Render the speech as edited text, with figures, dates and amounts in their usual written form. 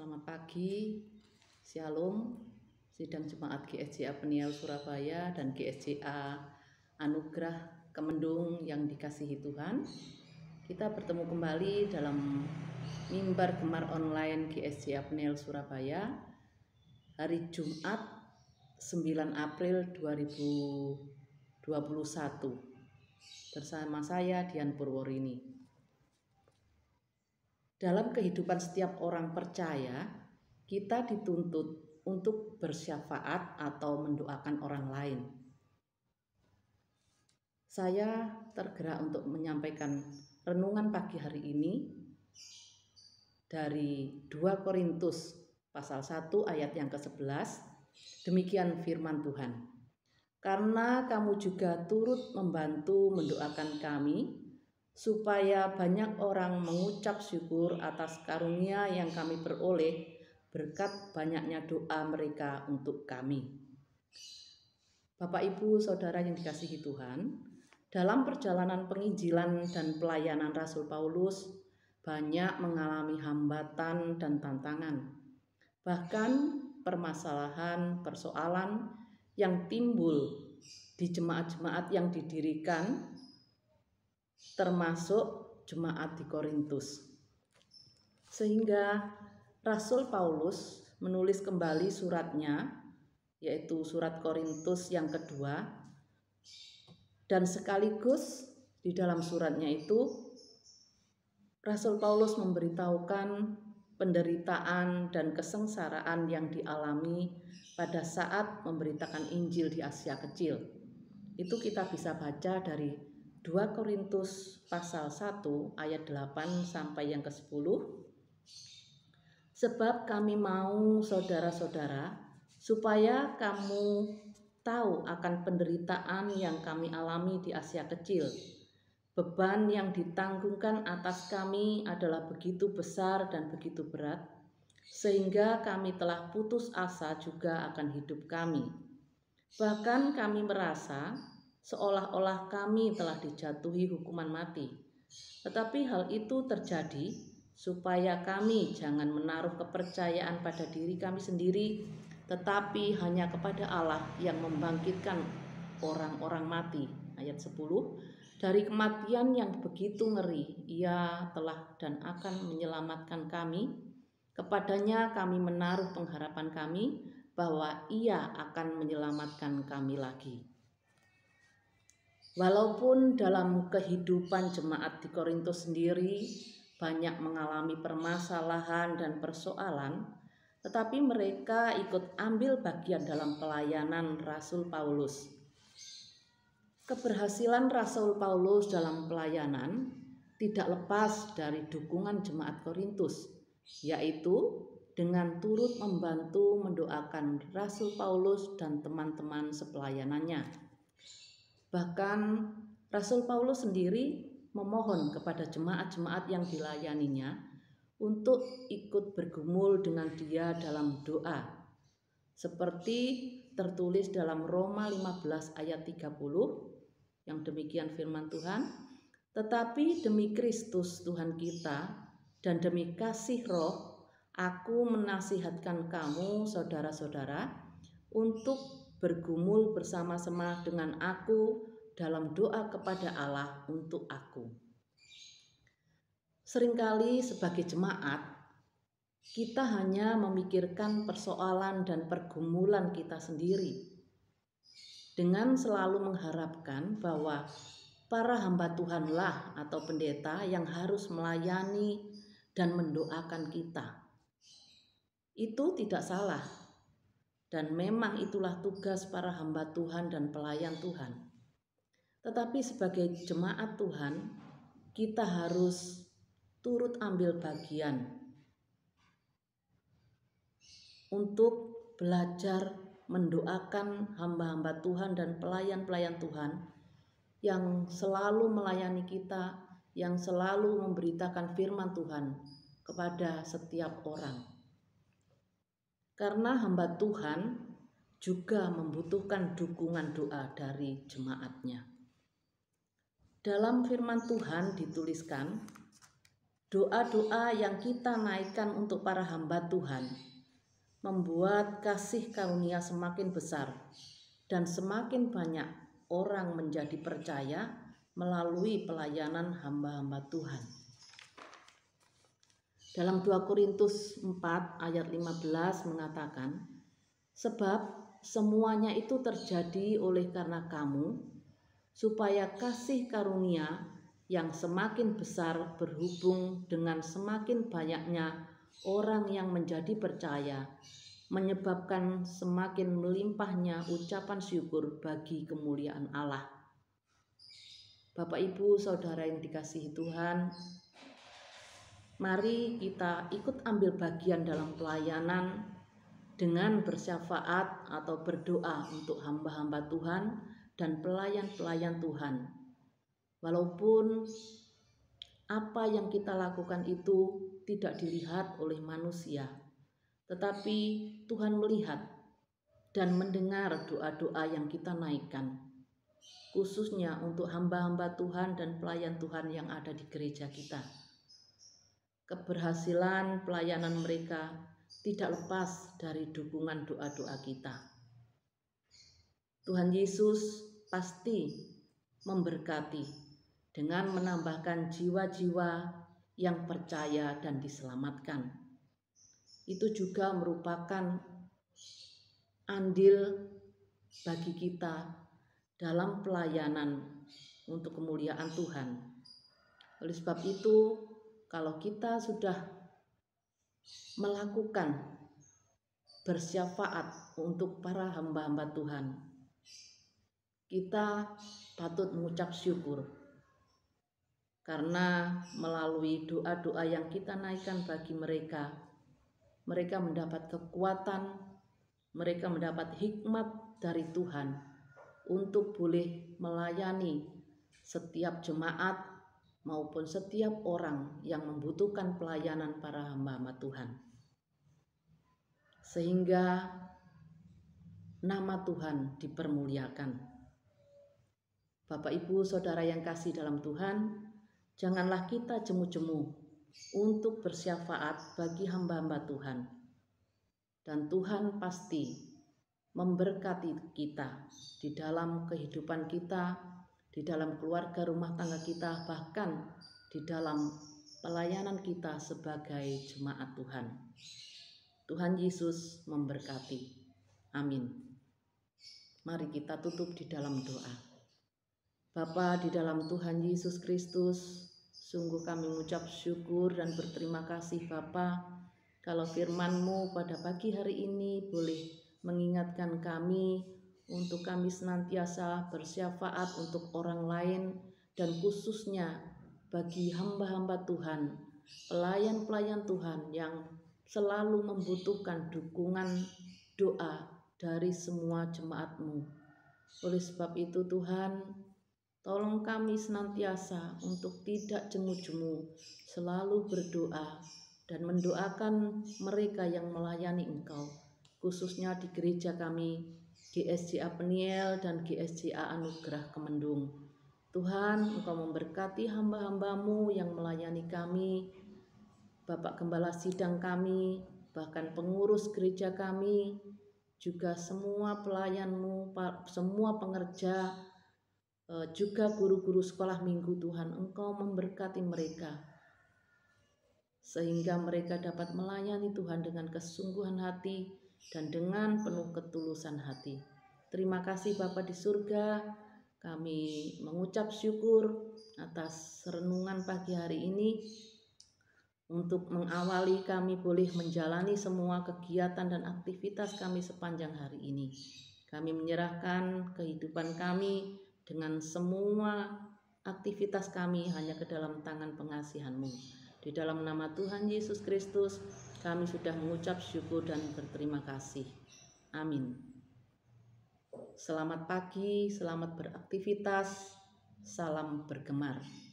Selamat pagi, Shalom, Sidang Jemaat GSJA Peniel Surabaya dan GSJA Anugerah Kemendung yang dikasihi Tuhan. Kita bertemu kembali dalam mimbar Gemar online GSJA Peniel Surabaya hari Jumat 9 April 2021 bersama saya Dian Purworini. Dalam kehidupan setiap orang percaya, kita dituntut untuk bersyafaat atau mendoakan orang lain. Saya tergerak untuk menyampaikan renungan pagi hari ini dari 2 Korintus pasal 1 ayat yang ke-11. Demikian firman Tuhan. Karena kamu juga turut membantu mendoakan kami, supaya banyak orang mengucap syukur atas karunia yang kami peroleh berkat banyaknya doa mereka untuk kami. Bapak, Ibu, Saudara yang dikasihi Tuhan, dalam perjalanan penginjilan dan pelayanan Rasul Paulus banyak mengalami hambatan dan tantangan. Bahkan permasalahan, persoalan yang timbul di jemaat-jemaat yang didirikan termasuk jemaat di Korintus. Sehingga Rasul Paulus menulis kembali suratnya, yaitu surat Korintus yang kedua, dan sekaligus di dalam suratnya itu Rasul Paulus memberitahukan penderitaan dan kesengsaraan yang dialami pada saat memberitakan Injil di Asia Kecil. Itu kita bisa baca dari 2 Korintus pasal 1 ayat 8 sampai yang ke-10. Sebab kami mau saudara-saudara supaya kamu tahu akan penderitaan yang kami alami di Asia Kecil. Beban yang ditanggungkan atas kami adalah begitu besar dan begitu berat, sehingga kami telah putus asa juga akan hidup kami. Bahkan kami merasa seolah-olah kami telah dijatuhi hukuman mati. Tetapi hal itu terjadi supaya kami jangan menaruh kepercayaan pada diri kami sendiri, tetapi hanya kepada Allah yang membangkitkan orang-orang mati. Ayat 10, dari kematian yang begitu ngeri, Ia telah dan akan menyelamatkan kami. Kepadanya kami menaruh pengharapan kami bahwa Ia akan menyelamatkan kami lagi. Walaupun dalam kehidupan jemaat di Korintus sendiri banyak mengalami permasalahan dan persoalan, tetapi mereka ikut ambil bagian dalam pelayanan Rasul Paulus. Keberhasilan Rasul Paulus dalam pelayanan tidak lepas dari dukungan jemaat Korintus, yaitu dengan turut membantu mendoakan Rasul Paulus dan teman-teman sepelayanannya. Bahkan Rasul Paulus sendiri memohon kepada jemaat-jemaat yang dilayaninya untuk ikut bergumul dengan dia dalam doa. Seperti tertulis dalam Roma 15 ayat 30, yang demikian firman Tuhan, tetapi demi Kristus Tuhan kita dan demi kasih Roh, aku menasihatkan kamu saudara-saudara untuk bergumul bersama-sama dengan aku dalam doa kepada Allah untuk aku. Seringkali sebagai jemaat, kita hanya memikirkan persoalan dan pergumulan kita sendiri, dengan selalu mengharapkan bahwa para hamba Tuhanlah atau pendeta yang harus melayani dan mendoakan kita. Itu tidak salah. Dan memang itulah tugas para hamba Tuhan dan pelayan Tuhan. Tetapi sebagai jemaat Tuhan, kita harus turut ambil bagian untuk belajar mendoakan hamba-hamba Tuhan dan pelayan-pelayan Tuhan yang selalu melayani kita, yang selalu memberitakan firman Tuhan kepada setiap orang. Karena hamba Tuhan juga membutuhkan dukungan doa dari jemaatnya. Dalam firman Tuhan dituliskan doa-doa yang kita naikkan untuk para hamba Tuhan membuat kasih karunia semakin besar dan semakin banyak orang menjadi percaya melalui pelayanan hamba-hamba Tuhan. Dalam 2 Korintus 4 ayat 15 mengatakan, sebab semuanya itu terjadi oleh karena kamu, supaya kasih karunia yang semakin besar berhubung dengan semakin banyaknya orang yang menjadi percaya, menyebabkan semakin melimpahnya ucapan syukur bagi kemuliaan Allah. Bapak, Ibu, Saudara yang dikasihi Tuhan, mari kita ikut ambil bagian dalam pelayanan dengan bersyafaat atau berdoa untuk hamba-hamba Tuhan dan pelayan-pelayan Tuhan. Walaupun apa yang kita lakukan itu tidak dilihat oleh manusia, tetapi Tuhan melihat dan mendengar doa-doa yang kita naikkan, khususnya untuk hamba-hamba Tuhan dan pelayan Tuhan yang ada di gereja kita. Keberhasilan pelayanan mereka tidak lepas dari dukungan doa-doa kita. Tuhan Yesus pasti memberkati dengan menambahkan jiwa-jiwa yang percaya dan diselamatkan. Itu juga merupakan andil bagi kita dalam pelayanan untuk kemuliaan Tuhan. Oleh sebab itu, kalau kita sudah melakukan bersyafaat untuk para hamba-hamba Tuhan, kita patut mengucap syukur karena melalui doa-doa yang kita naikkan bagi mereka, mereka mendapat kekuatan, mereka mendapat hikmat dari Tuhan untuk boleh melayani setiap jemaat maupun setiap orang yang membutuhkan pelayanan para hamba-hamba Tuhan. Sehingga nama Tuhan dipermuliakan. Bapak, Ibu, Saudara yang kasih dalam Tuhan, janganlah kita jemu-jemu untuk bersyafaat bagi hamba-hamba Tuhan. Dan Tuhan pasti memberkati kita di dalam kehidupan kita, di dalam keluarga rumah tangga kita, bahkan di dalam pelayanan kita sebagai jemaat Tuhan. Tuhan Yesus memberkati. Amin. Mari kita tutup di dalam doa. Bapa di dalam Tuhan Yesus Kristus, sungguh kami mengucap syukur dan berterima kasih Bapa, kalau firman-Mu pada pagi hari ini boleh mengingatkan kami untuk kami senantiasa bersyafaat untuk orang lain dan khususnya bagi hamba-hamba Tuhan, pelayan-pelayan Tuhan yang selalu membutuhkan dukungan doa dari semua jemaat-Mu. Oleh sebab itu Tuhan, tolong kami senantiasa untuk tidak jemu-jemu, selalu berdoa dan mendoakan mereka yang melayani Engkau, khususnya di gereja kami, GSJA Peniel dan GSJA Anugerah Kemendung. Tuhan, Engkau memberkati hamba-hamba-Mu yang melayani kami, Bapak Gembala Sidang kami, bahkan pengurus gereja kami, juga semua pelayan-Mu, semua pengerja, juga guru-guru sekolah minggu. Tuhan, Engkau memberkati mereka, sehingga mereka dapat melayani Tuhan dengan kesungguhan hati dan dengan penuh ketulusan hati. Terima kasih Bapa di surga, kami mengucap syukur atas renungan pagi hari ini untuk mengawali kami boleh menjalani semua kegiatan dan aktivitas kami sepanjang hari ini. Kami menyerahkan kehidupan kami dengan semua aktivitas kami hanya ke dalam tangan pengasihan-Mu. Di dalam nama Tuhan Yesus Kristus, kami sudah mengucap syukur dan berterima kasih. Amin. Selamat pagi, selamat beraktivitas, salam bergemar.